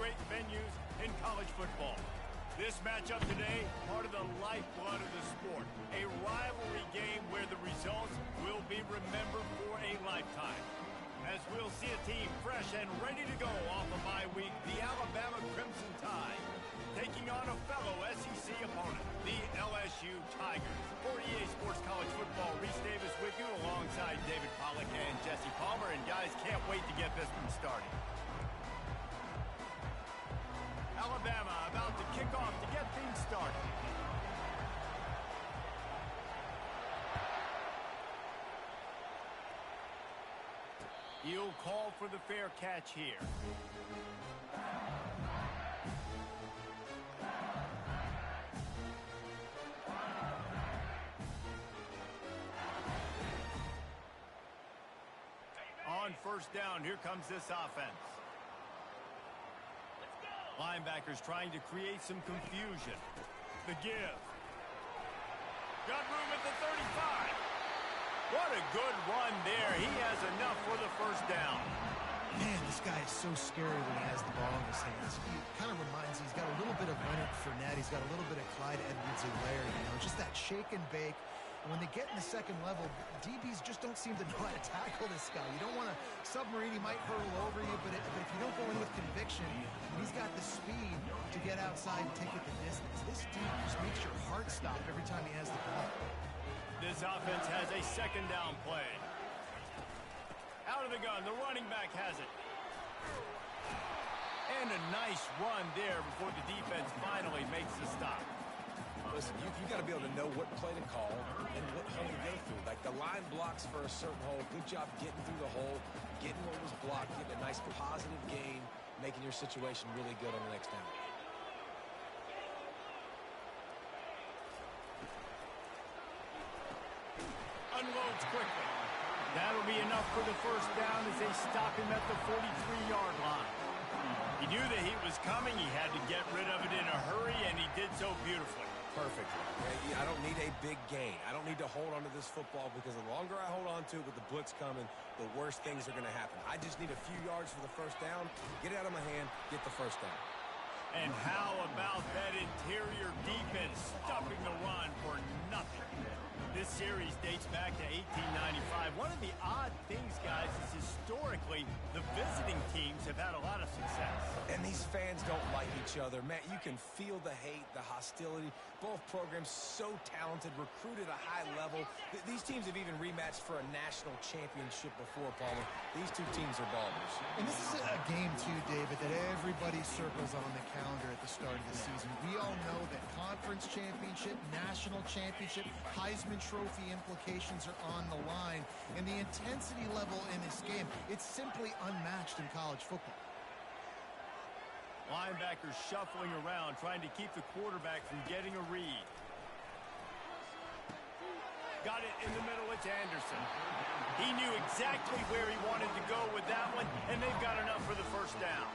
great venues in college football. This matchup today, part of the lifeblood of the sport. A rivalry game where the results will be remembered for a lifetime. As we'll see a team fresh and ready to go off a bye week, the Alabama Crimson Tide, taking on a fellow SEC opponent, the LSU Tigers. For EA Sports College Football, Reese Davis with you alongside David Pollack and Jesse Palmer. And guys, can't wait to get this one started. Alabama about to kick off to get things started. He'll call for the fair catch here. On first down, here comes this offense. Linebackers trying to create some confusion. The give. Got room at the 35. What a good run there. He has enough for the first down. Man, this guy is so scary when he has the ball in his hands. He kind of reminds me, he's got a little bit of Leonard Fournette. He's got a little bit of Clyde Edwards-Helaire, just that shake and bake. And when they get in the second level, DBs just don't seem to know how to tackle this guy. You don't want to submarine. He might hurtle over you, but if you don't go in with conviction, he's got the speed to get outside and take it the distance. This dude just makes your heart stop every time he has the ball. This offense has a second down play. Out of the gun, the running back has it. And a nice run there before the defense finally makes the stop. Listen, you got to be able to know what play to call and what hole to go through. Like the line blocks for a certain hole. Good job getting through the hole, getting what was blocked, getting a nice positive gain, making your situation really good on the next down. Unloads quickly. That'll be enough for the first down as they stop him at the 43-yard line. He knew the heat was coming. He had to get rid of it in a hurry, and he did so beautifully. Perfect. I don't need a big gain. I don't need to hold on to this football because the longer I hold on to it with the blitz coming, the worse things are going to happen. I just need a few yards for the first down, get it out of my hand, get the first down. And how about that interior defense stuffing the run for nothing? This series dates back to 1895. One of the odd things, guys, is historically the visiting teams have had a lot of success. And these fans don't like each other. Man, you can feel the hate, the hostility. Both programs so talented, recruited at a high level. These teams have even rematched for a national championship before, Palmer. These two teams are ballers. And this is a game, too, David, that everybody circles on the calendar at the start of the season. We all know that conference championship, national championship, Heisman Trophy implications are on the line. And the intensity level in this game, it's simply unmatched in college football. Linebackers shuffling around, trying to keep the quarterback from getting a read. Got it in the middle, it's Anderson. He knew exactly where he wanted to go with that one, and they've got enough for the first down.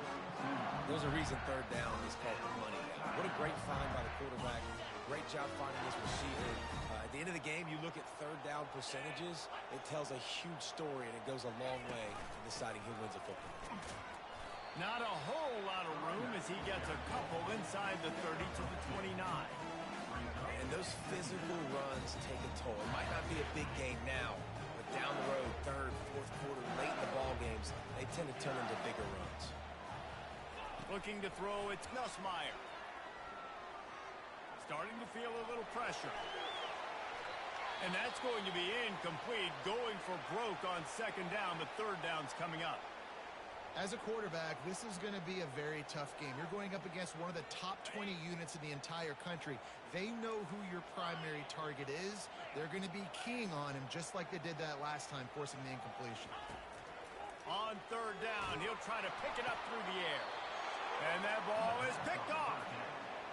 There's a reason third down is called the money down. What a great find by the quarterback. Great job finding this receiver. At the end of the game, you look at third down percentages, it tells a huge story, and it goes a long way in deciding who wins a football game. Not a whole lot of room as he gets a couple inside the 30 to the 29. And those physical runs take a toll. It might not be a big game now, but down the road, third, fourth quarter, late in the ball games, they tend to turn into bigger runs. Looking to throw, it's Nussmeier. Starting to feel a little pressure. And that's going to be incomplete, going for broke on second down. The third down's coming up. As a quarterback, this is going to be a very tough game. You're going up against one of the top 20 units in the entire country. They know who your primary target is. They're going to be keying on him just like they did that last time, forcing the incompletion. On third down, he'll try to pick it up through the air. And that ball is picked off.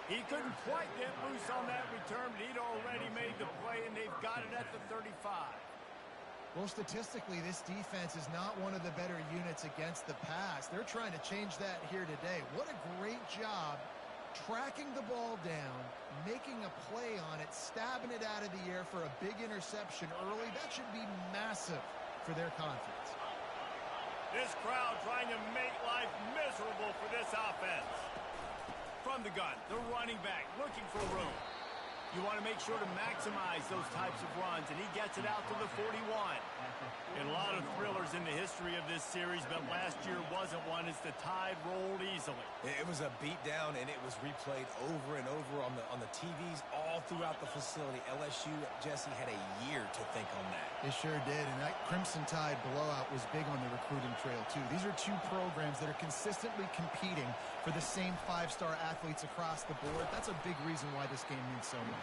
He couldn't quite get loose on that return, but he'd already made the play, and they've got it at the 35. Well, statistically, this defense is not one of the better units against the pass. They're trying to change that here today. What a great job tracking the ball down, making a play on it, stabbing it out of the air for a big interception early. That should be massive for their confidence. This crowd trying to make life miserable for this offense. the gun, the running back, looking for room. You want to make sure to maximize those types of runs, and he gets it out to the 41. And a lot of thrillers in the history of this series, but last year wasn't one as the tide rolled easily. It was a beatdown, and it was replayed over and over on the TVs all throughout the facility. LSU, Jesse, had a year to think on that. They sure did, and that Crimson Tide blowout was big on the recruiting trail, too. These are two programs that are consistently competing for the same five-star athletes across the board. That's a big reason why this game means so much.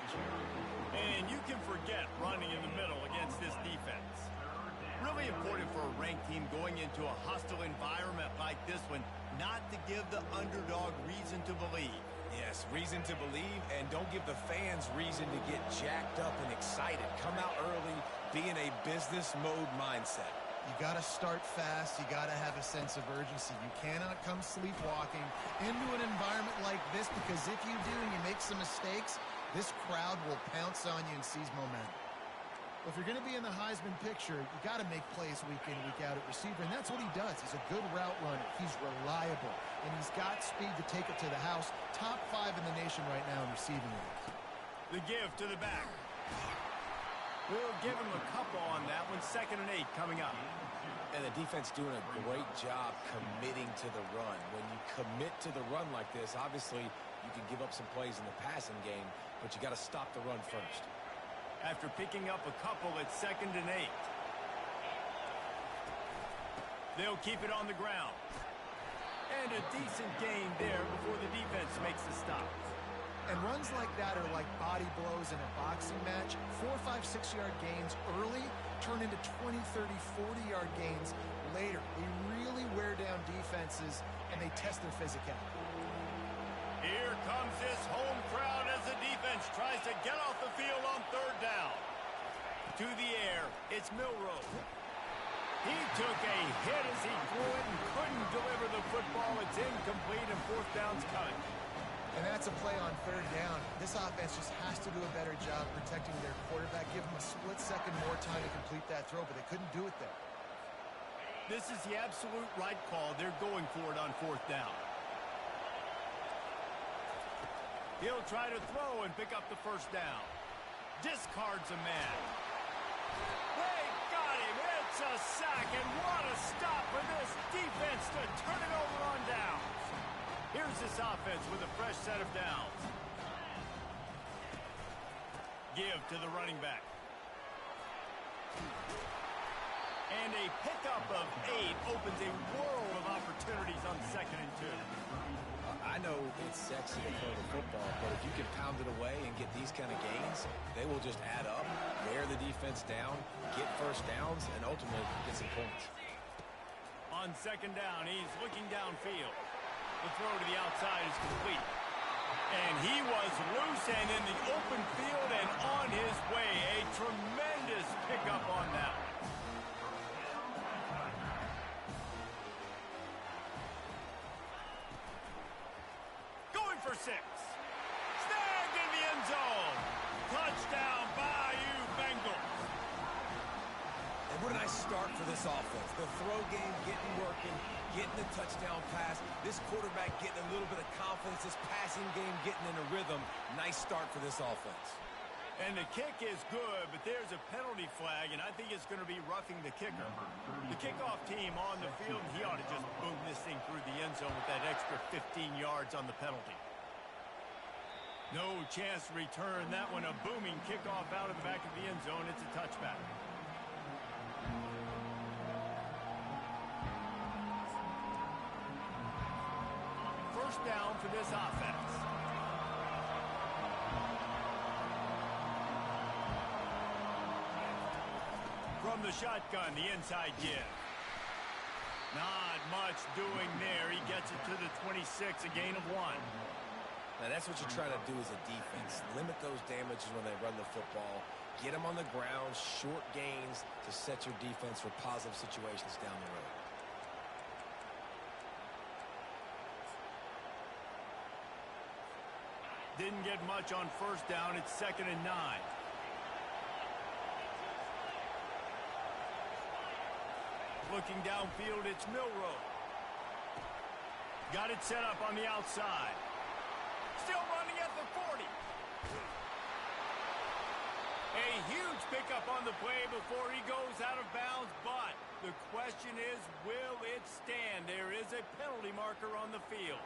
And you can forget running in the middle against this defense. Really important for a ranked team going into a hostile environment like this one, not to give the underdog reason to believe. Yes, reason to believe, and don't give the fans reason to get jacked up and excited. Come out early, be in a business mode mindset. You got to start fast. You got to have a sense of urgency. You cannot come sleepwalking into an environment like this, because if you do and you make some mistakes, this crowd will pounce on you and seize momentum. Well, if you're going to be in the Heisman picture, you got to make plays week in, week out at receiver, and that's what he does. He's a good route runner. He's reliable, and he's got speed to take it to the house. Top 5 in the nation right now in receiving yards. The give to the back. We'll give him a couple on that one. 2nd and 8 coming up. And the defense doing a great job committing to the run. When you commit to the run like this, obviously you can give up some plays in the passing game, but you got to stop the run first. After picking up a couple, it's 2nd and 8. They'll keep it on the ground. And a decent gain there before the defense makes the stop. And runs like that are like body blows in a boxing match. 4, 5, 6-yard gains early turn into 20, 30, 40-yard gains later. They really wear down defenses, and they test their physicality. Here comes this home crowd as the defense tries to get off the field on 3rd down. To the air, it's Milroe. He took a hit as he threw it and couldn't deliver the football. It's incomplete, and 4th down's coming. And that's a play on 3rd down. This offense just has to do a better job protecting their quarterback. Give them a split second more time to complete that throw, but they couldn't do it there. This is the absolute right call. They're going for it on 4th down. He'll try to throw and pick up the 1st down. Discards a man. They got him. It's a sack, and what a stop for this defense to turn it over on downs. Here's this offense with a fresh set of downs. Give to the running back. And a pickup of 8 opens a world of opportunities on 2nd and 2. I know it's sexy to throw the football, but if you can pound it away and get these kind of gains, they will just add up, wear the defense down, get 1st downs, and ultimately get some points. On 2nd down, he's looking downfield. The throw to the outside is complete. And he was loose and in the open field and on his way. A tremendous pickup on that one. Going for 6. Snagged in the end zone. Touchdown, Bayou Bengals. And what a nice start for this offense. The throw game getting working, getting the touchdown pass. This quarterback getting a little bit of confidence. This passing game getting in a rhythm. Nice start for this offense. And the kick is good, but there's a penalty flag, and I think it's going to be roughing the kicker. The kickoff team on the field, he ought to just boom this thing through the end zone with that extra 15 yards on the penalty. No chance to return that one. A booming kickoff out of the back of the end zone. It's a touchback. First down for this offense. From the shotgun, the inside give. Not much doing there. He gets it to the 26, a gain of 1. Now that's what you're trying to do as a defense. Limit those damages when they run the football. Get them on the ground, short gains to set your defense for positive situations down the road. Didn't get much on first down. It's 2nd and 9. Looking downfield, it's Milroe. Got it set up on the outside. starting at the 40. A huge pickup on the play before he goes out of bounds, but the question is, will it stand? There is a penalty marker on the field.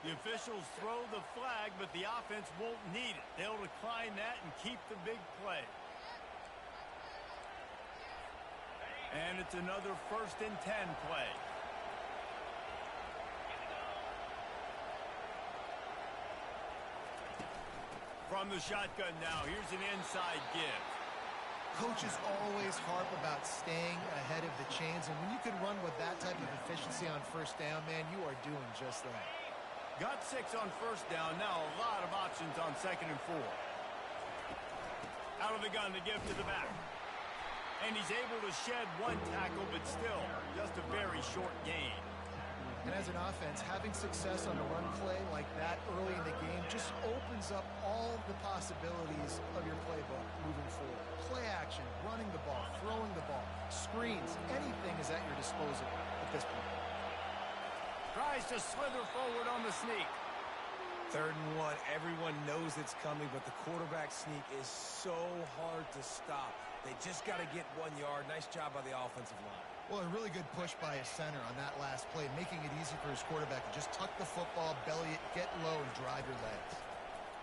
The officials throw the flag, but the offense won't need it. They'll decline that and keep the big play. And it's another 1st and 10 play. From the shotgun now, here's an inside give. Coaches always harp about staying ahead of the chains, and when you can run with that type of efficiency on 1st down, man, you are doing just that. Got 6 on 1st down. Now a lot of options on 2nd and 4. Out of the gun to give to the back. And he's able to shed 1 tackle, but still just a very short gain. And as an offense, having success on a run play like that early in the game just opens up all the possibilities of your playbook moving forward. Play action, running the ball, throwing the ball, screens, anything is at your disposal at this point. Tries to slither forward on the sneak. 3rd and 1. Everyone knows it's coming, but the quarterback sneak is so hard to stop. They just got to get 1 yard. Nice job by the offensive line. Well, a really good push by his center on that last play, making it easy for his quarterback to just tuck the football, belly it, get low, and drive your legs.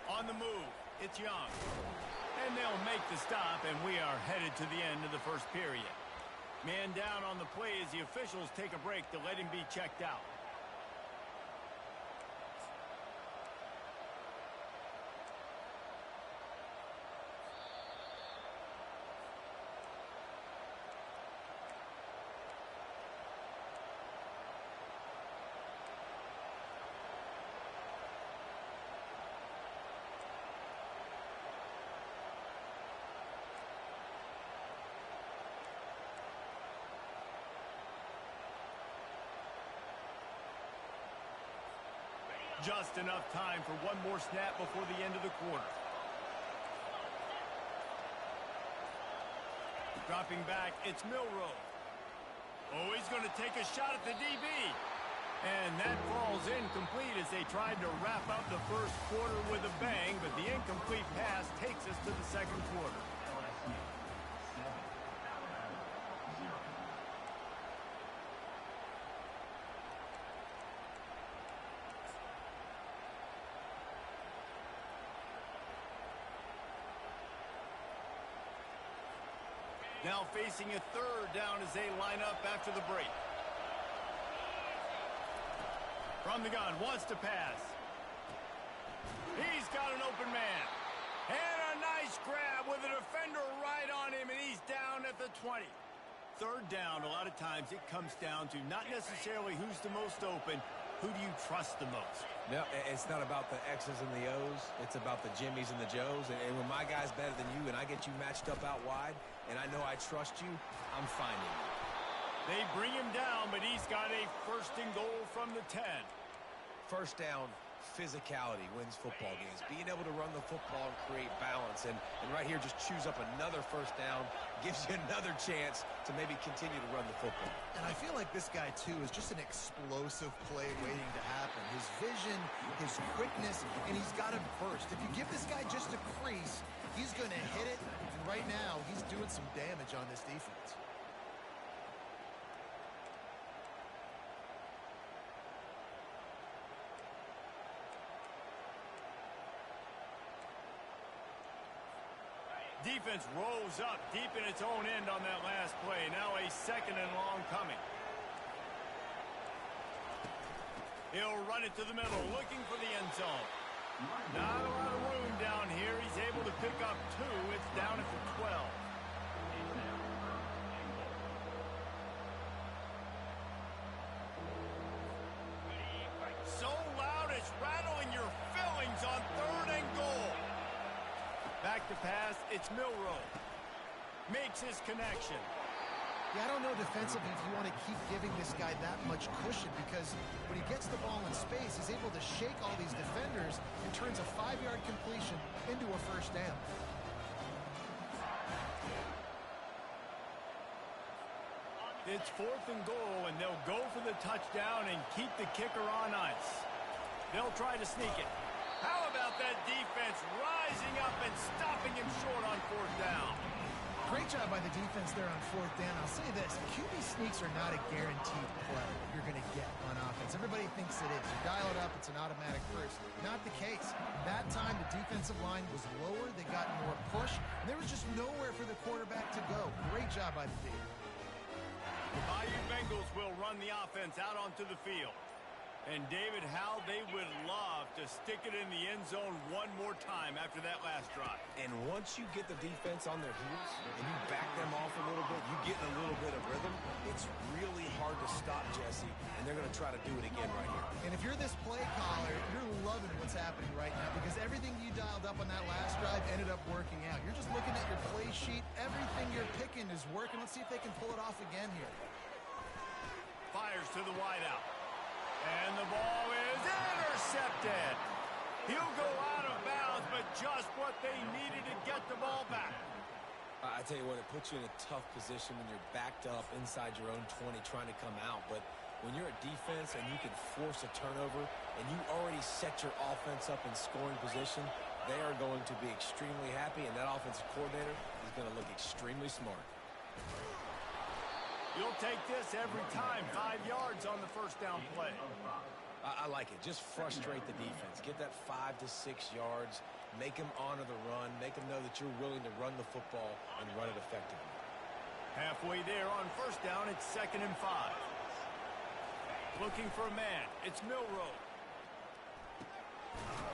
On the move, it's Young. And they'll make the stop, and we are headed to the end of the 1st period. Man down on the play as the officials take a break to let him be checked out. Just enough time for 1 more snap before the end of the quarter. Dropping back, it's Milroe. Oh, he's going to take a shot at the DB. And that falls incomplete as they tried to wrap up the 1st quarter with a bang, but the incomplete pass takes us to the 2nd quarter. Now facing a 3rd down as they line up after the break. From the gun, wants to pass. He's got an open man. And a nice grab with a defender right on him, and he's down at the 20. 3rd down, a lot of times it comes down to not necessarily who's the most open, who do you trust the most? No, it's not about the X's and the O's. It's about the Jimmies and the Joes. And when my guy's better than you and I get you matched up out wide, and I know I trust you, I'm finding you. They bring him down, but he's got a 1st and goal from the 10. 1st down, physicality wins football games. Being able to run the football and create balance. And right here, just choose up another 1st down, gives you another chance to maybe continue to run the football. And I feel like this guy, too, is just an explosive play waiting to happen. His vision, his quickness, and he's got him first. If you give this guy just a crease, he's going to hit it. And right now, he's doing some damage on this defense. Defense rolls up deep in its own end on that last play. Now a 2nd and long coming. He'll run it to the middle, looking for the end zone. Not a lot of room down here. He's able to pick up 2. It's down at the 12. So loud it's rattling your fillings on 3rd and goal. Back to pass, it's Milroe. Makes his connection. Yeah, I don't know defensively if you want to keep giving this guy that much cushion, because when he gets the ball in space, he's able to shake all these defenders and turns a 5-yard completion into a 1st down. It's 4th and goal, and they'll go for the touchdown and keep the kicker on ice. They'll try to sneak it. How about that defense rising up and stopping him short on fourth down? Great job by the defense there on fourth down. I'll say this, QB sneaks are not a guaranteed play you're going to get on offense. Everybody thinks it is. You dial it up, it's an automatic first. Not the case. That time, the defensive line was lower. They got more push, and there was just nowhere for the quarterback to go. Great job by the D. The Bayou Bengals will run the offense out onto the field. And David, how they would love to stick it in the end zone one more time after that last drive. And once you get the defense on their heels and you back them off a little bit, you get in a little bit of rhythm, it's really hard to stop, Jesse, and they're going to try to do it again right here. And if you're this play caller, you're loving what's happening right now because everything you dialed up on that last drive ended up working out. You're just looking at your play sheet. Everything you're picking is working. Let's see if they can pull it off again here. Fires to the wideout. And the ball is intercepted. He'll go out of bounds, but just what they needed to get the ball back. I tell you what, it puts you in a tough position when you're backed up inside your own 20 trying to come out. But when you're a defense and you can force a turnover and you already set your offense up in scoring position, they are going to be extremely happy, and that offensive coordinator is going to look extremely smart. You'll take this every time. 5 yards on the first down play. I like it. Just frustrate the defense. Get that 5 to 6 yards. Make them honor the run. Make them know that you're willing to run the football and run it effectively. Halfway there on first down, it's 2nd and 5. Looking for a man. It's Milroe.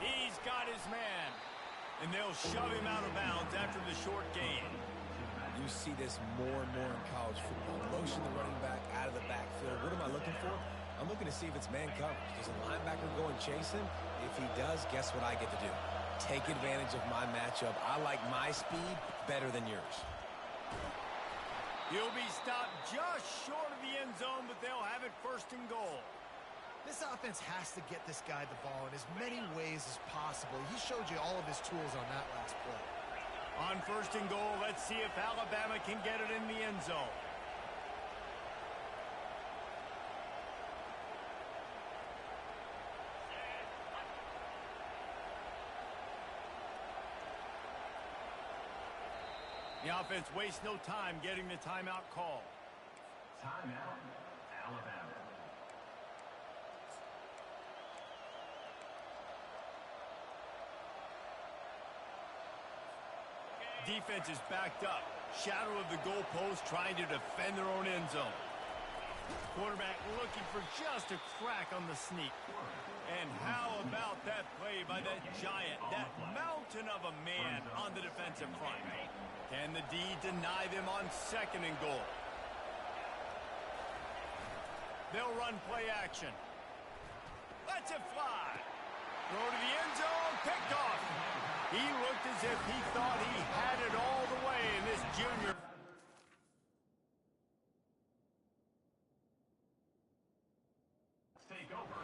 He's got his man. And they'll shove him out of bounds after the short gain. You see this more and more in college football. Motion the running back out of the backfield. What am I looking for? I'm looking to see if it's man coverage. Does a linebacker go and chase him? If he does, guess what I get to do? Take advantage of my matchup. I like my speed better than yours. He'll be stopped just short of the end zone, but they'll have it 1st and goal. This offense has to get this guy the ball in as many ways as possible. He showed you all of his tools on that last play. On 1st and goal, let's see if Alabama can get it in the end zone. The offense wastes no time getting the timeout call. Timeout, Alabama. Defense is backed up. Shadow of the goalpost trying to defend their own end zone. Quarterback looking for just a crack on the sneak. And how about that play by that giant, that mountain of a man on the defensive front? Can the D deny them on 2nd and goal? They'll run play action. Lets it fly. Throw to the end zone, picked off. He looked as if he thought he had it all the way in this junior. Take over.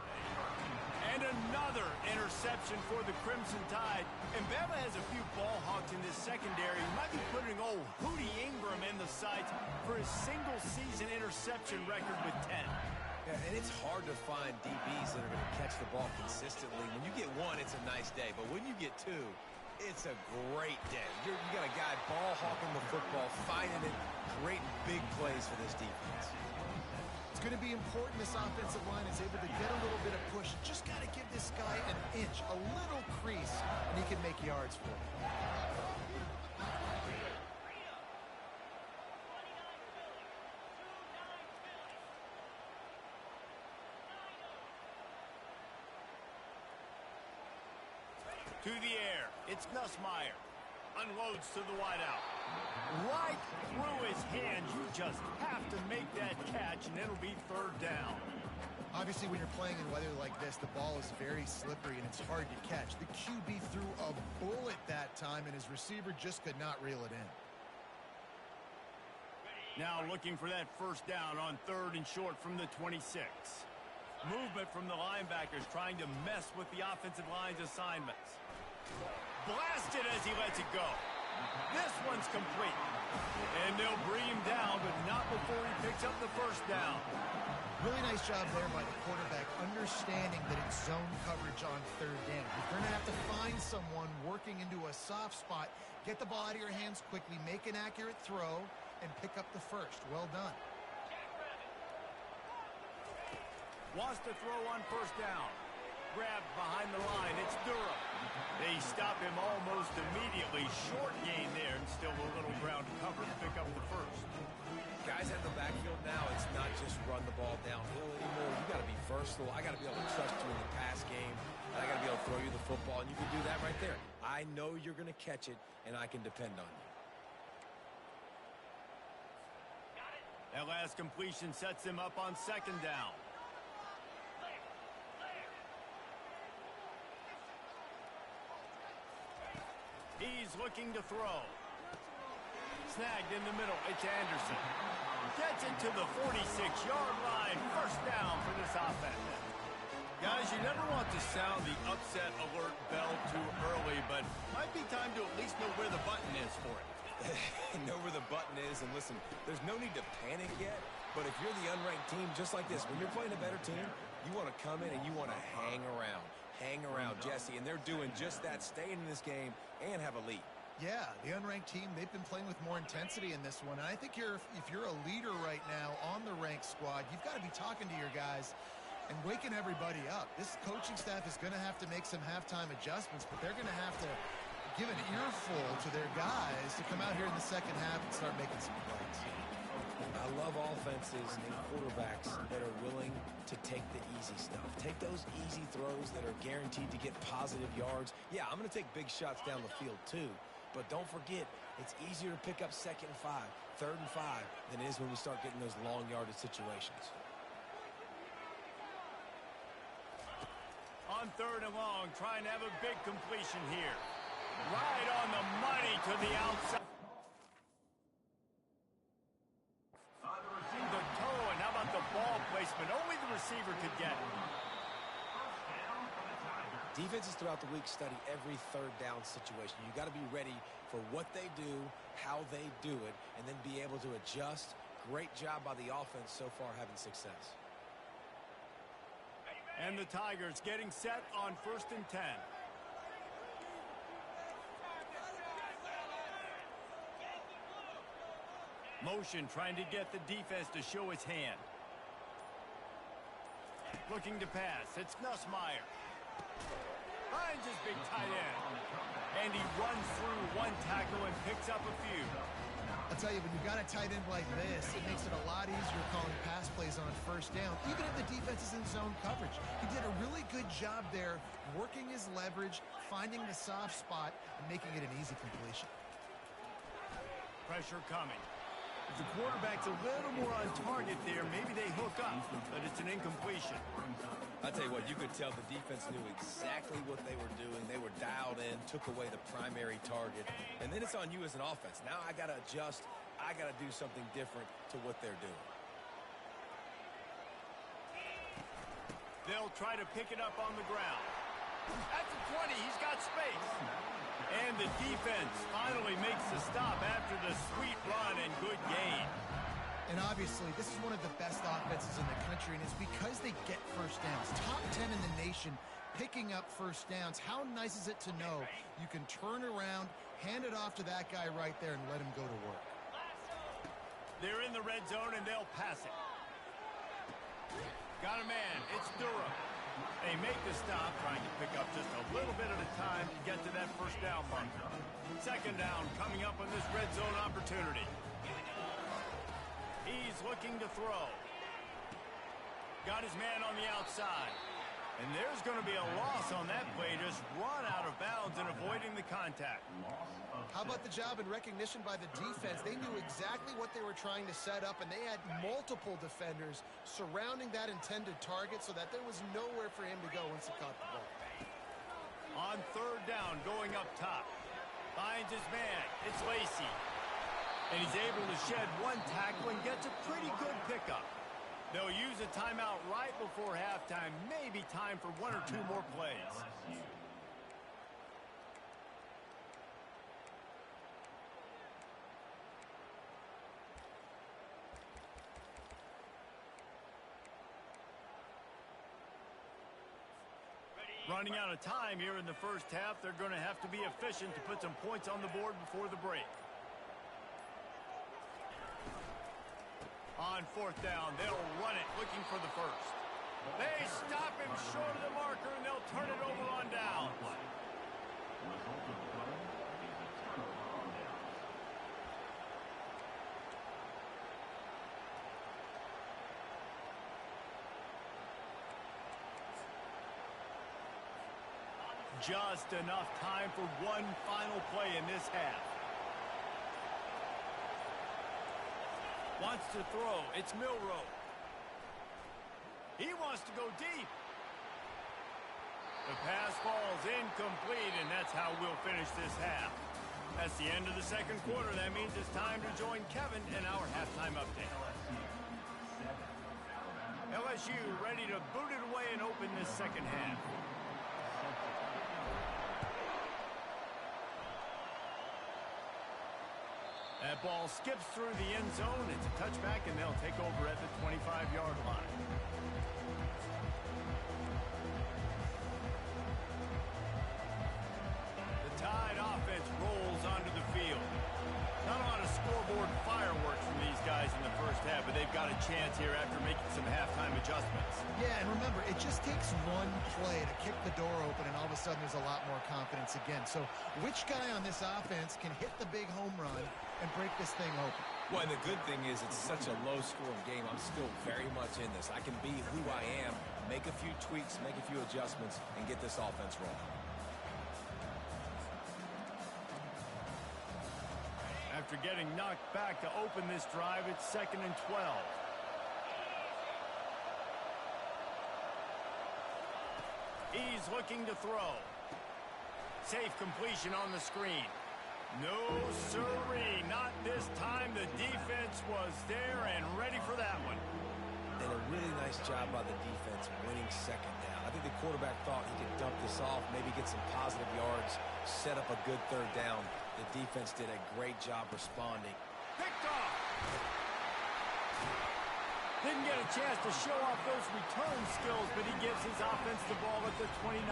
And another interception for the Crimson Tide. And Bama has a few ball hawks in this secondary. He might be putting old Hootie Ingram in the sights for his single-season interception record with 10. Yeah, and it's hard to find DBs that are going to catch the ball consistently. When you get one, it's a nice day. But when you get two, it's a great day. You got a guy ball hawking the football, finding it, creating big plays for this defense. It's going to be important this offensive line is able to get a little bit of push. Just got to give this guy an inch, a little crease, and he can make yards for it. To the air, it's Nussmeier. Unloads to the wideout. Right through his hands. You just have to make that catch, and it'll be 3rd down. Obviously, when you're playing in weather like this, the ball is very slippery, and it's hard to catch. The QB threw a bullet that time, and his receiver just could not reel it in. Now looking for that 1st down on 3rd and short from the 26. Movement from the linebackers trying to mess with the offensive line's assignments. Blasted as he lets it go. This one's complete. And they'll bring him down, but not before he picks up the first down. Really nice job there by the quarterback, understanding that it's zone coverage on third down. You're going to have to find someone working into a soft spot, get the ball out of your hands quickly, make an accurate throw, and pick up the first. Well done. Wants to throw on first down. Grabbed behind the line. It's Durham. They stop him almost immediately. Short gain there, and still a little ground cover to pick up the first. Guys in the backfield now, it's not just run the ball downhill anymore. You got to be versatile. I got to be able to trust you in the pass game, and I got to be able to throw you the football, and you can do that right there. I know you're going to catch it, and I can depend on you. That last completion sets him up on second down. He's looking to throw. Snagged in the middle. It's Anderson. Gets it to the 46-yard line. First down for this offense. Guys, you never want to sound the upset alert bell too early, but might be time to at least know where the button is for it. Know where the button is, and listen, there's no need to panic yet, but if you're the unranked team, just like this, when you're playing a better team, you want to come in and you want to hang around. Hang around, Jesse, and they're doing just that, staying in this game and have a lead. Yeah, the unranked team, they've been playing with more intensity in this one. And I think if you're a leader right now on the ranked squad, you've got to be talking to your guys and waking everybody up. This coaching staff is going to have to make some halftime adjustments, but they're going to have to give an earful to their guys to come out here in the second half and start making some plays. I love offenses and quarterbacks that are willing to take the easy stuff. Take those easy throws that are guaranteed to get positive yards. Yeah, I'm going to take big shots down the field too, but don't forget, it's easier to pick up second and 5, third and 5 than it is when we start getting those long yardage situations. On third and long, trying to have a big completion here. Right on the money to the outside. The toe, and how about the ball placement? Only the receiver could get it. Defenses throughout the week study every third down situation. You got to be ready for what they do, how they do it, and then be able to adjust. Great job by the offense so far having success. And the Tigers getting set on 1st and 10. Motion trying to get the defense to show his hand. Looking to pass. It's Nussmeier. Finds his big tight end. And he runs through one tackle and picks up a few. I'll tell you, when you've got a tight end like this, it makes it a lot easier calling pass plays on first down, even if the defense is in zone coverage. He did a really good job there, working his leverage, finding the soft spot, and making it an easy completion. Pressure coming. If the quarterback's a little more on target there, maybe they hook up, but it's an incompletion. I tell you what, you could tell the defense knew exactly what they were doing. They were dialed in, took away the primary target, and then it's on you as an offense. Now I got to adjust. I got to do something different to what they're doing. They'll try to pick it up on the ground. At the 20, he's got space. And the defense finally makes the stop after the sweet run and good gain. And obviously, this is one of the best offenses in the country, and it's because they get first downs. Top 10 in the nation picking up first downs. How nice is it to know you can turn around, hand it off to that guy right there, and let him go to work. They're in the red zone, and they'll pass it. Got a man. It's Durham. They make the stop, trying to pick up just a little bit at a time to get to that first down mark. Second down coming up on this red zone opportunity. He's looking to throw. Got his man on the outside. And there's going to be a loss on that play, just run out of bounds and avoiding the contact. How about the job and recognition by the defense? They knew exactly what they were trying to set up, and they had multiple defenders surrounding that intended target so that there was nowhere for him to go once he caught the ball. On third down, going up top. Finds his man. It's Lacey. And he's able to shed one tackle and gets a pretty good pickup. They'll use a timeout right before halftime. Maybe time for one or two more plays. Running out of time here in the first half. They're going to have to be efficient to put some points on the board before the break. On fourth down, they'll run it, looking for the first. They stop him short of the marker, and they'll turn it over on down. Result of the play is a turnover on downs. Just enough time for one final play in this half. Wants to throw. It's Milroe. He wants to go deep. The pass falls incomplete, and that's how we'll finish this half. That's the end of the second quarter. That means it's time to join Kevin in our halftime update. LSU ready to boot it away and open this second half. That ball skips through the end zone. It's a touchback, and they'll take over at the 25-yard line. The Tide offense rolls onto the field. Not a lot of scoreboard fireworks from these guys in the first half, but they've got a chance here after making some halftime adjustments. Yeah, and remember, it just takes one play to kick the door open, and all of a sudden there's a lot more confidence again. So which guy on this offense can hit the big home run and break this thing open? Well, and the good thing is it's such a low-scoring game. I'm still very much in this. I can be who I am, make a few tweaks, make a few adjustments, and get this offense rolling. After getting knocked back to open this drive, it's 2nd and 12. He's looking to throw. Safe completion on the screen. No, sirree, not this time. The defense was there and ready for that one. Did a really nice job by the defense winning second down. I think the quarterback thought he could dump this off, maybe get some positive yards, set up a good third down. The defense did a great job responding. Picked off. Didn't get a chance to show off those return skills, but he gives his offense the ball at the 29.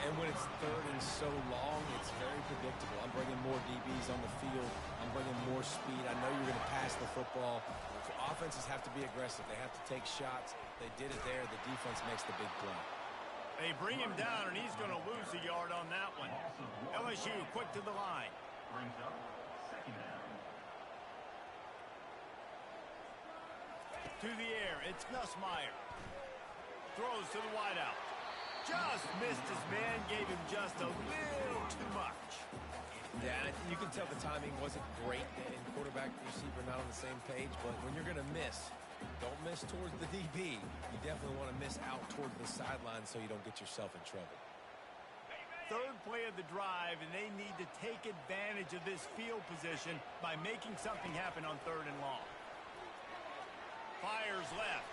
And when it's third and so long, it's very predictable. I'm bringing more DBs on the field. I'm bringing more speed. I know you're going to pass the football. So offenses have to be aggressive. They have to take shots. They did it there. The defense makes the big play. They bring him down, and he's going to lose a yard on that one. LSU quick to the line. Brings up second down. To the air, it's Nussmeier. Throws to the wideout. Just missed his man, gave him just a little too much. Yeah, you can tell the timing wasn't great, and quarterback and receiver not on the same page, but when you're going to miss, don't miss towards the DB. You definitely want to miss out towards the sideline so you don't get yourself in trouble. Third play of the drive, and they need to take advantage of this field position by making something happen on 3rd and long. Fires left.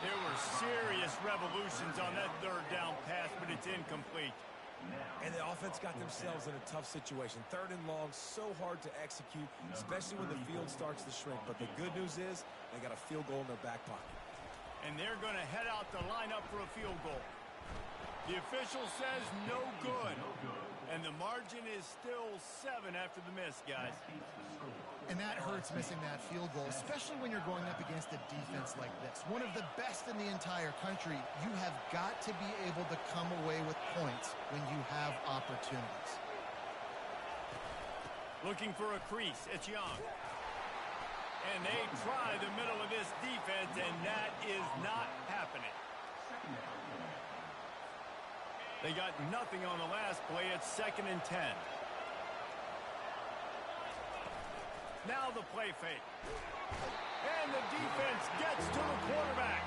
There were serious revolutions on that 3rd down pass, but it's incomplete. And the offense got themselves in a tough situation. 3rd and long, so hard to execute, especially when the field starts to shrink. But the good news is they got a field goal in their back pocket. And they're going to head out to line up for a field goal. The official says no good. And the margin is still 7 after the miss, guys. And that hurts, missing that field goal, especially when you're going up against a defense like this. One of the best in the entire country. You have got to be able to come away with points when you have opportunities. Looking for a crease. It's Young. And they try the middle of this defense, and that is not happening. They got nothing on the last play. It's 2nd and 10. Now the play fake. And the defense gets to the quarterback.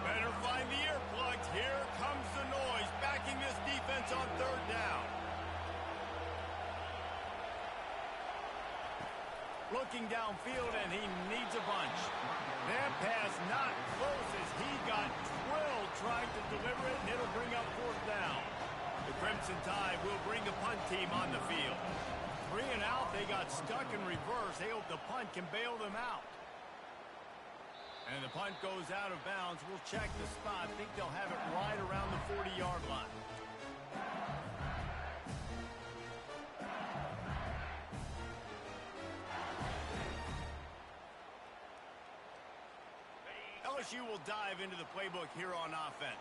Better find the earplugs. Here comes the noise, backing this defense on 3rd down. Looking downfield, and he needs a bunch. That pass not close as he got drilled trying to deliver it, and it'll bring up 4th down. The Crimson Tide will bring the punt team on the field. 3 and out, they got stuck in reverse. They hope the punt can bail them out. And the punt goes out of bounds. We'll check the spot. I think they'll have it right around the 40-yard line. LSU will dive into the playbook here on offense.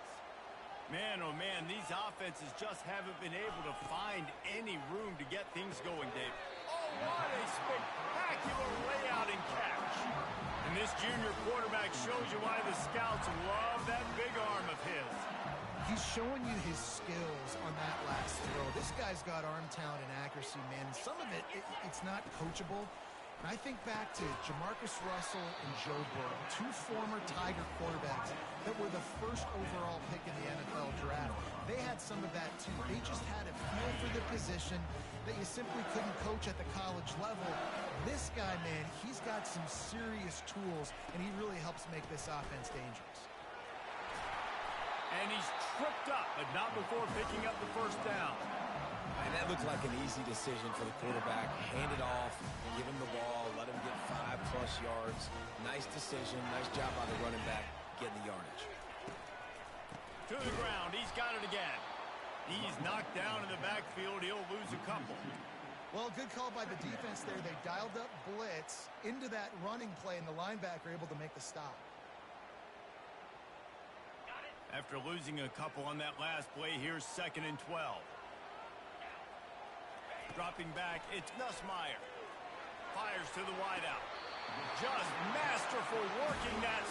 Man, oh man, these offenses just haven't been able to find any room to get things going, Dave. Oh, what a spectacular layout and catch. And this junior quarterback shows you why the scouts love that big arm of his. He's showing you his skills on that last throw. This guy's got arm talent and accuracy, man. Some of it's not coachable. And I think back to Jamarcus Russell and Joe Burrow, two former Tiger quarterbacks that were the first overall pick in the NFL draft. They had some of that too. They just had a feel for the position that you simply couldn't coach at the college level. This guy, man, he's got some serious tools, and he really helps make this offense dangerous. And he's tripped up, but not before picking up the first down. And that looked like an easy decision for the quarterback. Hand it off, give him the ball, let him get 5+ yards. Nice decision. Nice job by the running back getting the yardage. To the ground. He's got it again. He's knocked down in the backfield. He'll lose a couple. Well, good call by the defense there. They dialed up blitz into that running play, and the linebacker able to make the stop. After losing a couple on that last play, here's 2nd and 12. Dropping back, it's Nussmeier. Fires to the wideout. Just masterful working that.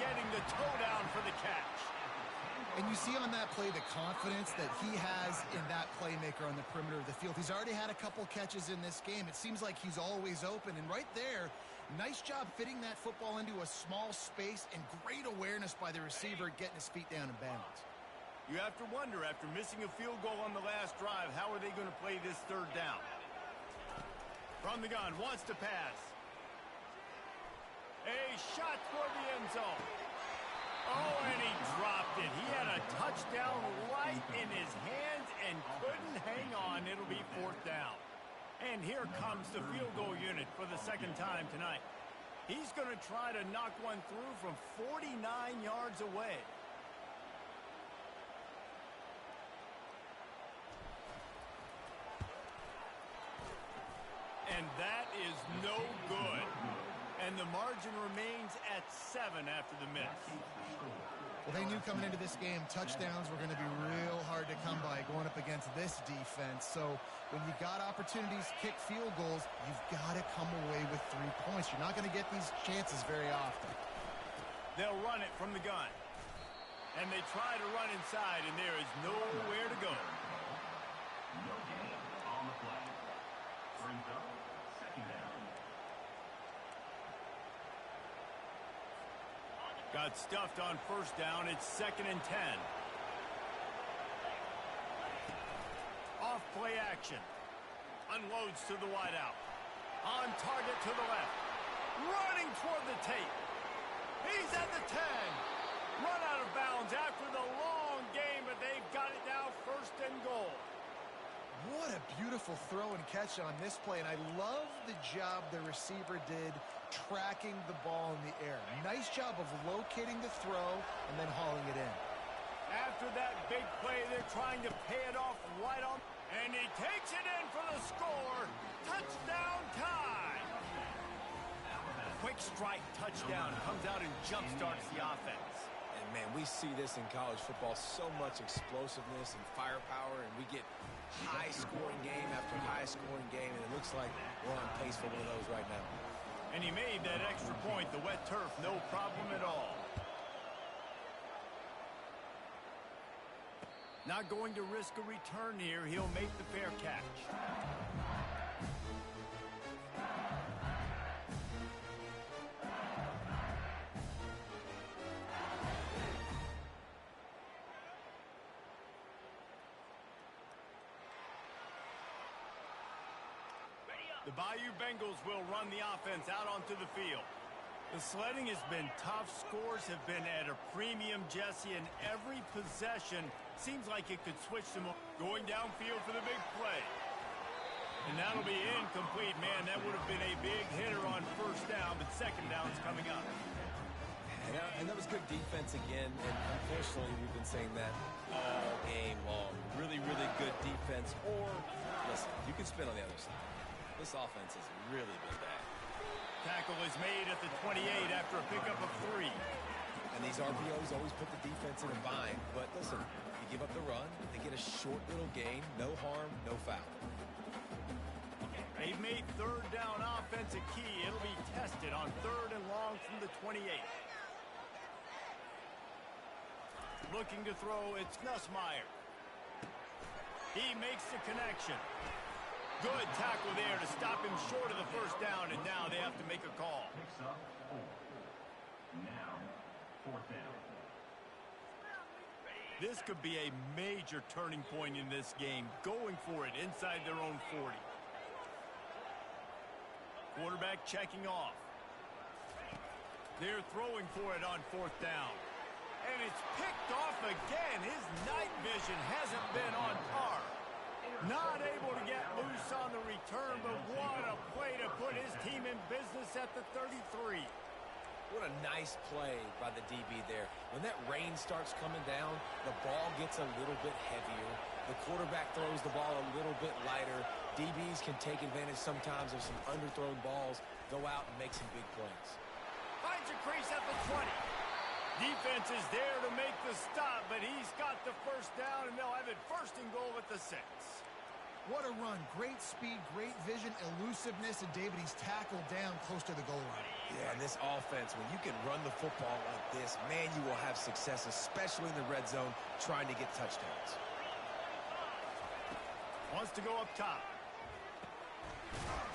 Getting the toe down for the catch. And you see on that play the confidence that he has in that playmaker on the perimeter of the field. He's already had a couple catches in this game. It seems like he's always open. And right there, nice job fitting that football into a small space, and great awareness by the receiver getting his feet down in bounds. You have to wonder, after missing a field goal on the last drive, how are they going to play this 3rd down? From the gun, wants to pass. A shot toward the end zone. Oh, and he dropped it. He had a touchdown right in his hands and couldn't hang on. It'll be 4th down. And here comes the field goal unit for the 2nd time tonight. He's going to try to knock one through from 49 yards away. And that is no good. And the margin remains at 7 after the miss. Well, they knew coming into this game, touchdowns were going to be real hard to come by going up against this defense. So when you got opportunities to kick field goals, you've got to come away with 3 points. You're not going to get these chances very often. They'll run it from the gun. And they try to run inside, and there is nowhere to go. No gain on the play. Brings up 2nd down. Got stuffed on 1st down. It's 2nd and 10. Off play action. Unloads to the wideout. On target to the left. Running toward the tape. He's at the 10. Run out of bounds after the long game, but they've got it now 1st and goal. What a beautiful throw and catch on this play, and I love the job the receiver did tracking the ball in the air. Nice job of locating the throw and then hauling it in. After that big play, they're trying to pay it off right on, and he takes it in for the score. Touchdown time. Quick strike touchdown comes out and jump-starts the offense. And, man, we see this in college football, so much explosiveness and firepower, and we get high-scoring game after high-scoring game, and it looks like we're on pace for one of those right now. And he made that extra point, the wet turf, no problem at all. Not going to risk a return here. He'll make the fair catch. The Bayou Bengals will run the offense out onto the field. The sledding has been tough. Scores have been at a premium, Jesse, and every possession seems like it could switch them going downfield for the big play. And that'll be incomplete. Man, that would have been a big hitter. second down's coming up. And that was good defense again, and unfortunately we've been saying that all game long. Really, really good defense, or, listen, you can spin on the other side. This offense has really been bad. Tackle is made at the 28 after a pickup of 3. And these RPOs always put the defense in a bind, but listen, you give up the run, they get a short little gain, no harm, no foul. They've made third down offense a key. It'll be tested on 3rd and long from the 28. Looking to throw, it's Nussmeier. He makes the connection. Good tackle there to stop him short of the first down, and now they have to make a call. Picks up 4. Now, 4th down. This could be a major turning point in this game, going for it inside their own 40. Quarterback checking off. They're throwing for it on 4th down. And it's picked off again. His night vision hasn't been on par. Not able to get loose on the return, but what a play to put his team in business at the 33. What a nice play by the DB there. When that rain starts coming down, the ball gets a little bit heavier. The quarterback throws the ball a little bit lighter. DBs can take advantage sometimes of some underthrown balls, go out and make some big plays. Finds a crease at the 20. Defense is there to make the stop, but he's got the first down, and they'll have it 1st and goal at the 6. What a run. Great speed, great vision, elusiveness, and David, he's tackled down close to the goal line. Yeah, and this offense, when you can run the football like this, man, you will have success, especially in the red zone, trying to get touchdowns. Wants to go up top.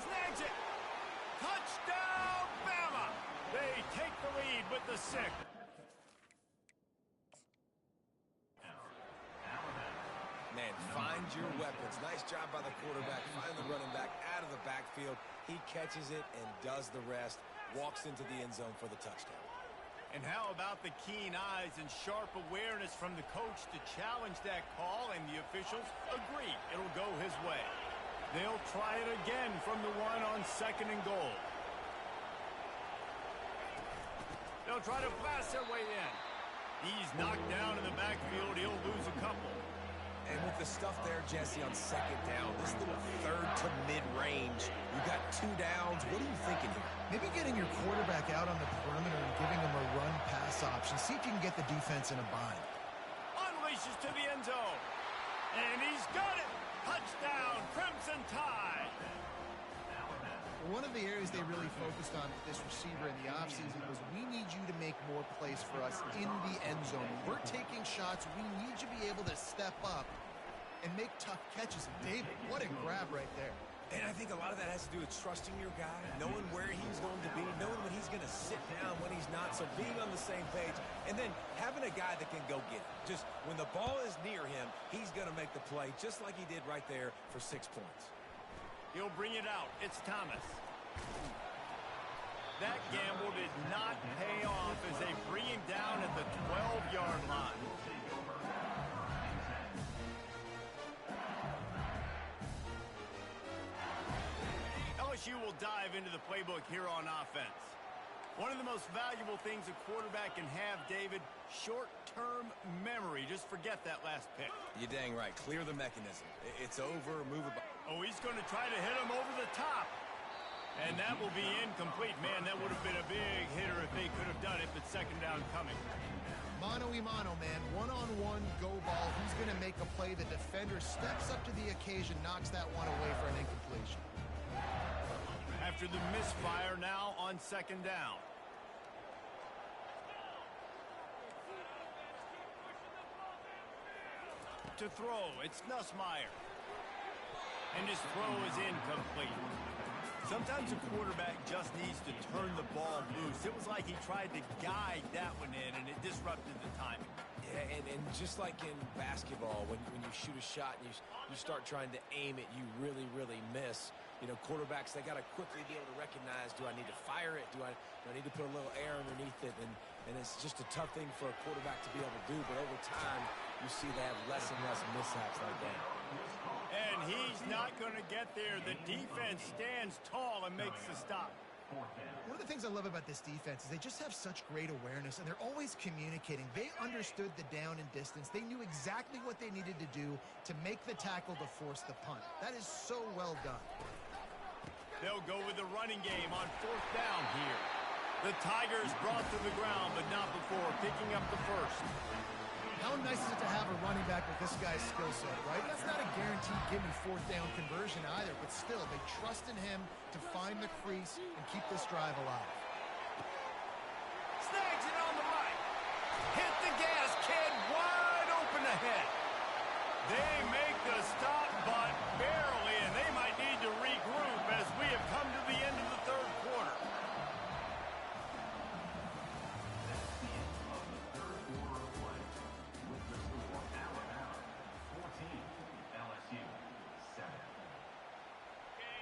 Snags it. Touchdown, Bama. They take the lead with the 6. Man, find your weapons. Nice job by the quarterback. Find the running back out of the backfield. He catches it and does the rest. Walks into the end zone for the touchdown. And how about the keen eyes and sharp awareness from the coach to challenge that call, and the officials agree it'll go his way. They'll try it again from the 1 on 2nd and goal. They'll try to blast their way in. He's knocked down in the backfield. He'll lose a couple. And with the stuff there, Jesse, on 2nd down, this little 3rd to mid-range, you got 2 downs. What are you thinking here? Maybe getting your quarterback out on the perimeter and giving him a run-pass option. See if you can get the defense in a bind. Unleashes to the end zone. And he's got it. Touchdown, Crimson Tide. One of the areas they really focused on with this receiver in the offseason was, we need you to make more plays for us in the end zone. We're taking shots. We need you to be able to step up and make tough catches. And David, what a grab right there. And I think a lot of that has to do with trusting your guy, knowing where he's going to be, knowing when he's going to sit down, when he's not, so being on the same page, and then having a guy that can go get it. Just when the ball is near him, he's going to make the play, just like he did right there for 6 points. He'll bring it out. It's Thomas. That gamble did not pay off as they bring him down at the 12-yard line. LSU will dive into the playbook here on offense. One of the most valuable things a quarterback can have, David, short-term memory. Just forget that last pick. You're dang right. Clear the mechanism. It's over. Move it. Oh, he's going to try to hit him over the top. And that will be incomplete. Man, that would have been a big hitter if they could have done it, but 2nd down coming. Mano-a-mano, man. One-on-one go ball. Who's going to make a play? The defender steps up to the occasion, knocks that one away for an incompletion. After the misfire, now on 2nd down. To throw, it's Nussmeier. And his throw is incomplete. Sometimes a quarterback just needs to turn the ball loose. It was like he tried to guide that one in, and it disrupted the timing. Yeah, and just like in basketball, when you shoot a shot and you start trying to aim it, you really, really miss. You know, quarterbacks, they got to quickly be able to recognize, do I need to fire it? Do I need to put a little air underneath it? And it's just a tough thing for a quarterback to be able to do. But over time, you see they have less and less mishaps like that. And he's not going to get there. The defense stands tall and makes the stop. Fourth down. One of the things I love about this defense is they just have such great awareness, and they're always communicating. They understood the down and distance. They knew exactly what they needed to do to make the tackle to force the punt. That is so well done. They'll go with the running game on fourth down here. The Tigers brought to the ground, but not before picking up the first. How nice is it to have a running back with this guy's skill set, right? That's not a guaranteed give-me fourth down conversion either, but still, they trust in him to find the crease and keep this drive alive. Snags it on the right. Hit the gas, kid, wide open ahead. They make the stop, but barely, and they might need to regroup as we have come to the end of the third quarter. That's the end of the third quarter of play. With the score, Alabama 14, LSU 7.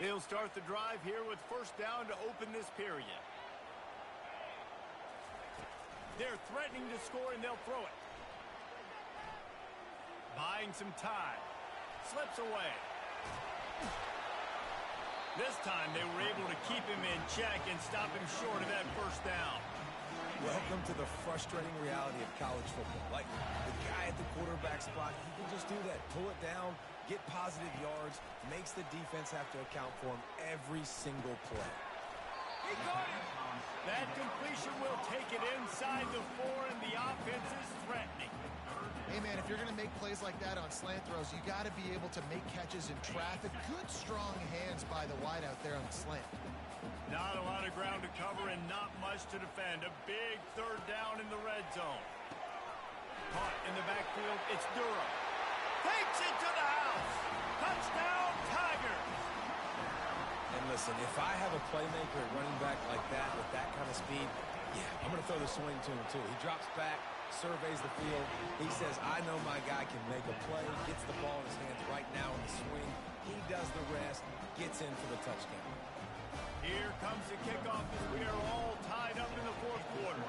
They'll start the drive here with first down to open this period. They're threatening to score, and they'll throw it. Buying some time. Slips away. This time they were able to keep him in check and stop him short of that first down. Welcome to the frustrating reality of college football. Like, the guy at the quarterback spot, he can just do that. Pull it down, get positive yards, makes the defense have to account for him every single play. He got it. That completion will take it inside the 4, and the offense is threatening. Hey, man, if you're going to make plays like that on slant throws, you got to be able to make catches in traffic. Good, strong hands by the wide out there on the slant. Not a lot of ground to cover and not much to defend. A big third down in the red zone. Caught in the backfield, it's Durham. Takes it to the house. Touchdown, Tigers. And listen, if I have a playmaker at running back like that with that kind of speed, yeah, I'm going to throw the swing to him too. He drops back, surveys the field. He says, I know my guy can make a play, gets the ball in his hands right now in the swing. He does the rest, gets in for the touchdown. Here comes the kickoff as we are all tied up in the fourth quarter.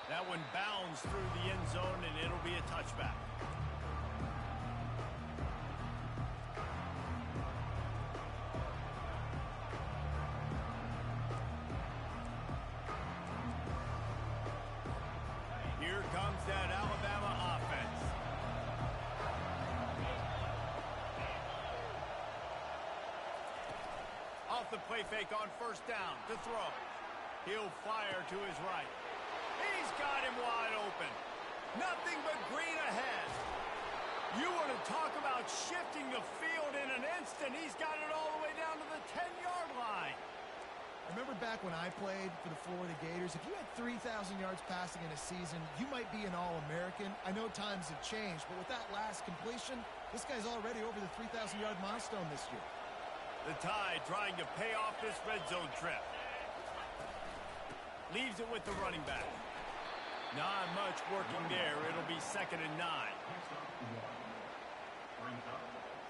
That one bounds through the end zone, and it'll be a touchback. Here comes that Alabama offense. Off the play fake on first down to throw. He'll fire to his right. He's got him wide open. Nothing but green ahead. You want to talk about shifting the field in an instant. He's got it all the way down to the 10-yard line. Remember back when I played for the Florida Gators, if you had 3,000 yards passing in a season, you might be an All-American. I know times have changed, but with that last completion, this guy's already over the 3,000-yard milestone this year. The Tide trying to pay off this red zone trip. Leaves it with the running back. Not much working there. It'll be 2nd and 9. Brings up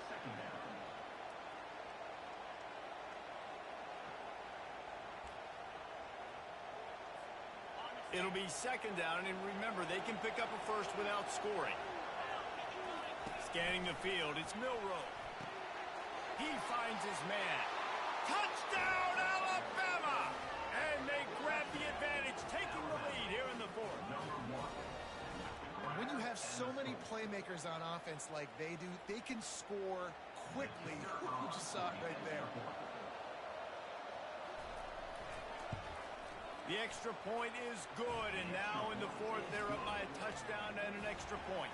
second down. It'll be 2nd down, and remember, they can pick up a first without scoring. Scanning the field, it's Milroe. He finds his man. Touchdown, Alabama! And they grab the advantage, taking the lead here in the fourth. When you have so many playmakers on offense like they do, they can score quickly. You just saw it right there. The extra point is good, and now in the fourth, they're up by a touchdown and an extra point.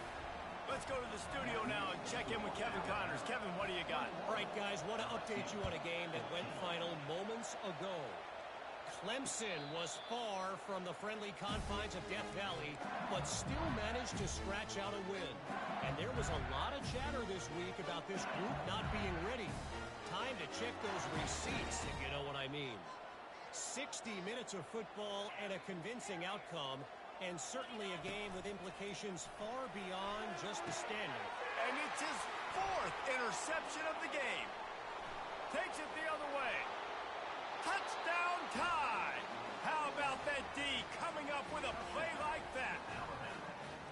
Let's go to the studio now and check in with Kevin Connors. Kevin, what do you got? All right, guys, want to update you on a game that went final moments ago. Clemson was far from the friendly confines of Death Valley, but still managed to scratch out a win. And there was a lot of chatter this week about this group not being ready. Time to check those receipts, if you know what I mean. 60 minutes of football and a convincing outcome, and certainly a game with implications far beyond just the standard. And it's his 4th interception of the game. Takes it the other way. Touchdown Tide! How about that D coming up with a play like that?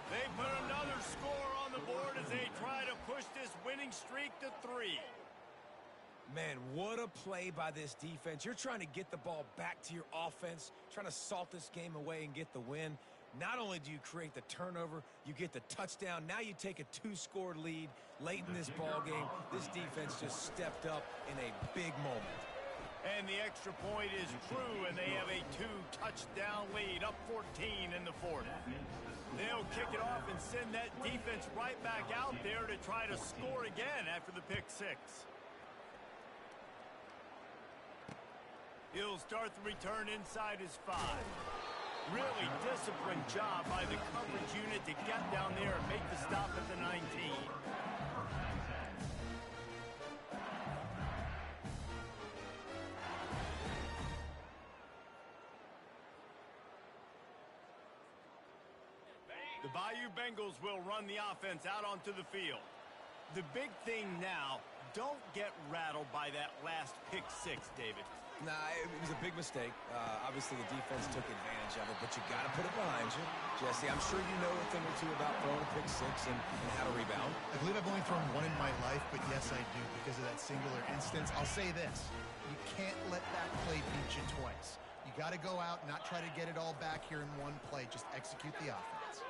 They put another score on the board as they try to push this winning streak to 3. Man, what a play by this defense. You're trying to get the ball back to your offense, trying to salt this game away and get the win. Not only do you create the turnover, you get the touchdown. Now you take a 2-score lead late in this ball game. This defense just stepped up in a big moment. And the extra point is true, and they have a 2-touchdown lead, up 14 in the 4th. They'll kick it off and send that defense right back out there to try to score again after the pick 6. He'll start the return inside his 5. Really disciplined job by the coverage unit to get down there and make the stop at the 19. The Bayou Bengals will run the offense out onto the field. The big thing now, don't get rattled by that last pick 6, David. Nah, it was a big mistake. Obviously, the defense took advantage of it, but you got to put it behind you. Jesse, I'm sure you know a thing or two about throwing a pick 6 and how to rebound. I believe I've only thrown one in my life, but yes, I do because of that singular instance. I'll say this. You can't let that play beat you twice. You got to go out and not try to get it all back here in one play. Just execute the offense.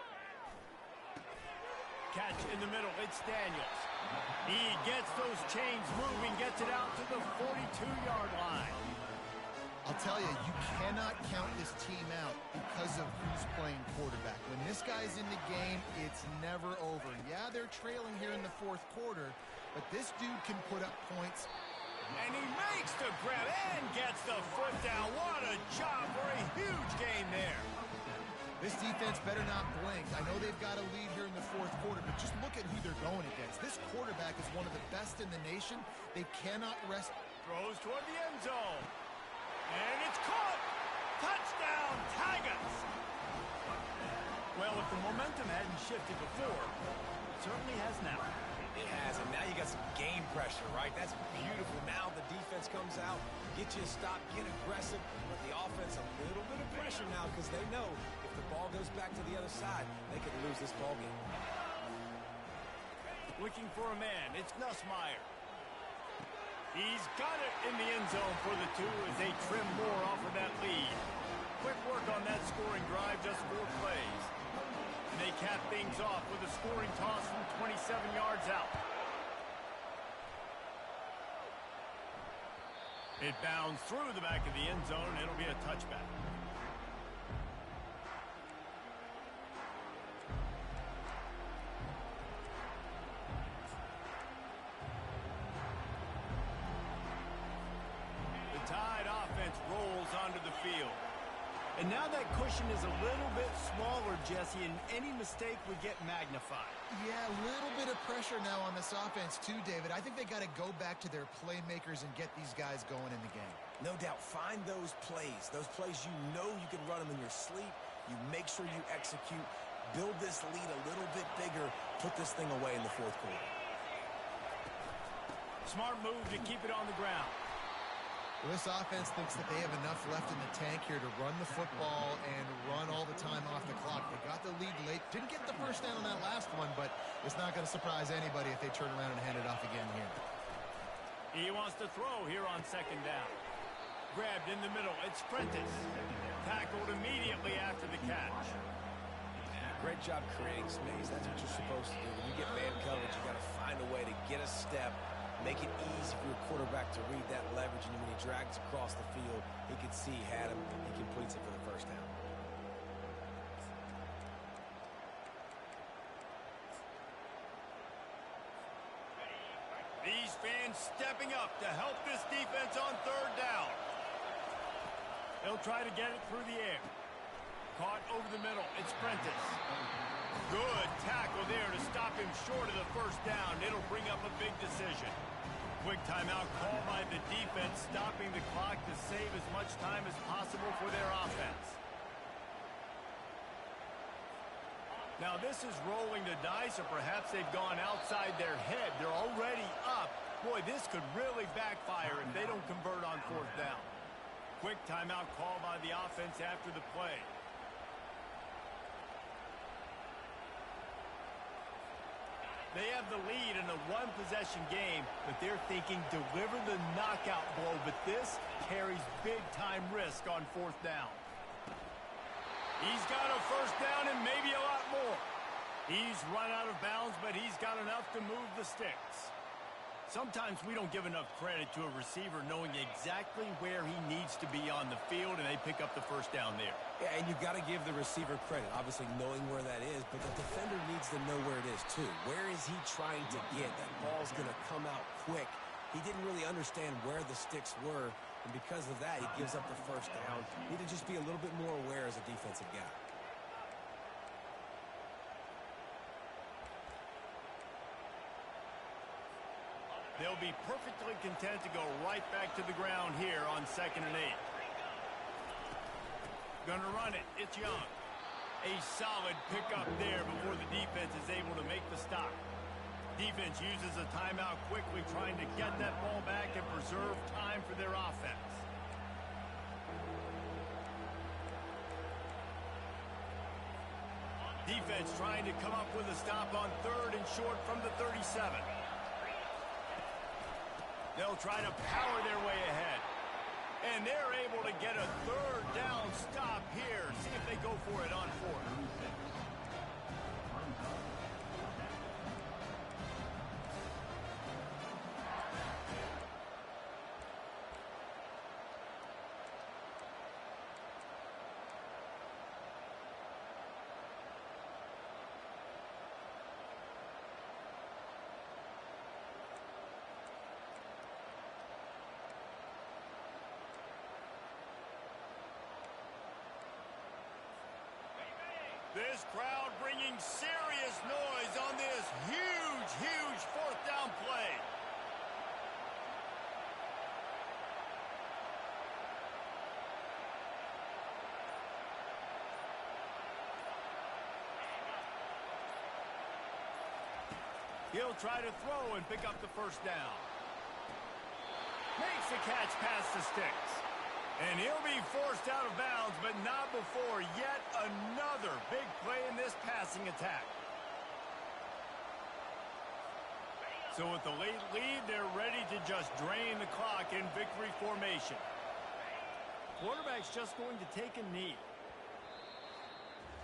Catch in the middle. It's Daniels. He gets those chains moving, gets it out to the 42-yard line. I'll tell you, you cannot count this team out because of who's playing quarterback. When this guy's in the game, it's never over. Yeah, they're trailing here in the 4th quarter, but this dude can put up points. And he makes the grab and gets the foot down. What a job for a huge gain there. This defense better not blink. I know they've got a lead here in the 4th quarter, but just look at who they're going against. This quarterback is one of the best in the nation. They cannot rest. Throws toward the end zone. And it's caught. Touchdown, Tigers. Well, if the momentum hadn't shifted before, it certainly has now. It has, and now you got some game pressure, right? That's beautiful. Now the defense comes out, get you a stop, get aggressive, but the offense a little bit of pressure now because they know if the ball goes back to the other side, they could lose this ball game. Looking for a man. It's Nussmeier. He's got it in the end zone for the 2 as they trim more off of that lead. Quick work on that scoring drive, just 4 plays. And they cap things off with a scoring toss from 27 yards out. It bounds through the back of the end zone. It'll be a touchback. Tide offense rolls onto the field. And now that cushion is a little bit smaller, Jesse, and any mistake would get magnified. Yeah, a little bit of pressure now on this offense too, David. I think they got to go back to their playmakers and get these guys going in the game. No doubt. Find those plays you know you can run them in your sleep. You make sure you execute. Build this lead a little bit bigger. Put this thing away in the 4th quarter. Smart move to keep it on the ground. Well, this offense thinks that they have enough left in the tank here to run the football and run all the time off the clock. They got the lead late. Didn't get the first down on that last one, but it's not going to surprise anybody if they turn around and hand it off again here. He wants to throw here on 2nd down. Grabbed in the middle. It's Prentice. Tackled immediately after the catch. Great job creating space. That's what you're supposed to do. When you get man coverage, you got to find a way to get a step, make it easy for your quarterback to read that leverage, and when he drags across the field, he could see he had him. He completes it for the 1st down. These fans stepping up to help this defense on 3rd down. They'll try to get it through the air. Caught over the middle. It's Prentice. Good tackle there to stop him short of the 1st down. It'll bring up a big decision. Quick timeout call by the defense, stopping the clock to save as much time as possible for their offense. Now this is rolling the dice, or perhaps they've gone outside their head. They're already up. Boy, this could really backfire if they don't convert on 4th down. Quick timeout call by the offense after the play. They have the lead in a one-possession game, but they're thinking deliver the knockout blow, but this carries big-time risk on fourth down. He's got a first down and maybe a lot more. He's run out of bounds, but he's got enough to move the sticks. Sometimes we don't give enough credit to a receiver knowing exactly where he needs to be on the field, and they pick up the first down there. Yeah, and you've got to give the receiver credit, obviously knowing where that is, but the defender needs to know where it is too. Where is he trying to get? That ball's going to come out quick. He didn't really understand where the sticks were, and because of that, he gives up the first down. Need to just be a little bit more aware as a defensive guy. They'll be perfectly content to go right back to the ground here on 2nd and 8. Gonna run it. It's Young. A solid pickup there before the defense is able to make the stop. Defense uses a timeout quickly, trying to get that ball back and preserve time for their offense. Defense trying to come up with a stop on 3rd and short from the 37. They'll try to power their way ahead. And they're able to get a 3rd down stop here. See if they go for it on 4th. This crowd bringing serious noise on this huge 4th down play. He'll try to throw and pick up the first down. Makes the catch past the sticks. And he'll be forced out of bounds, but not before yet another big play in this passing attack. So with the late lead, they're ready to just drain the clock in victory formation. Quarterback's just going to take a knee.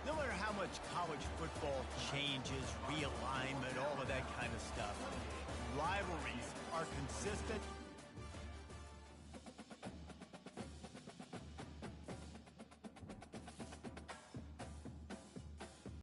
No matter how much college football changes, realignment, all of that kind of stuff, rivalries are consistent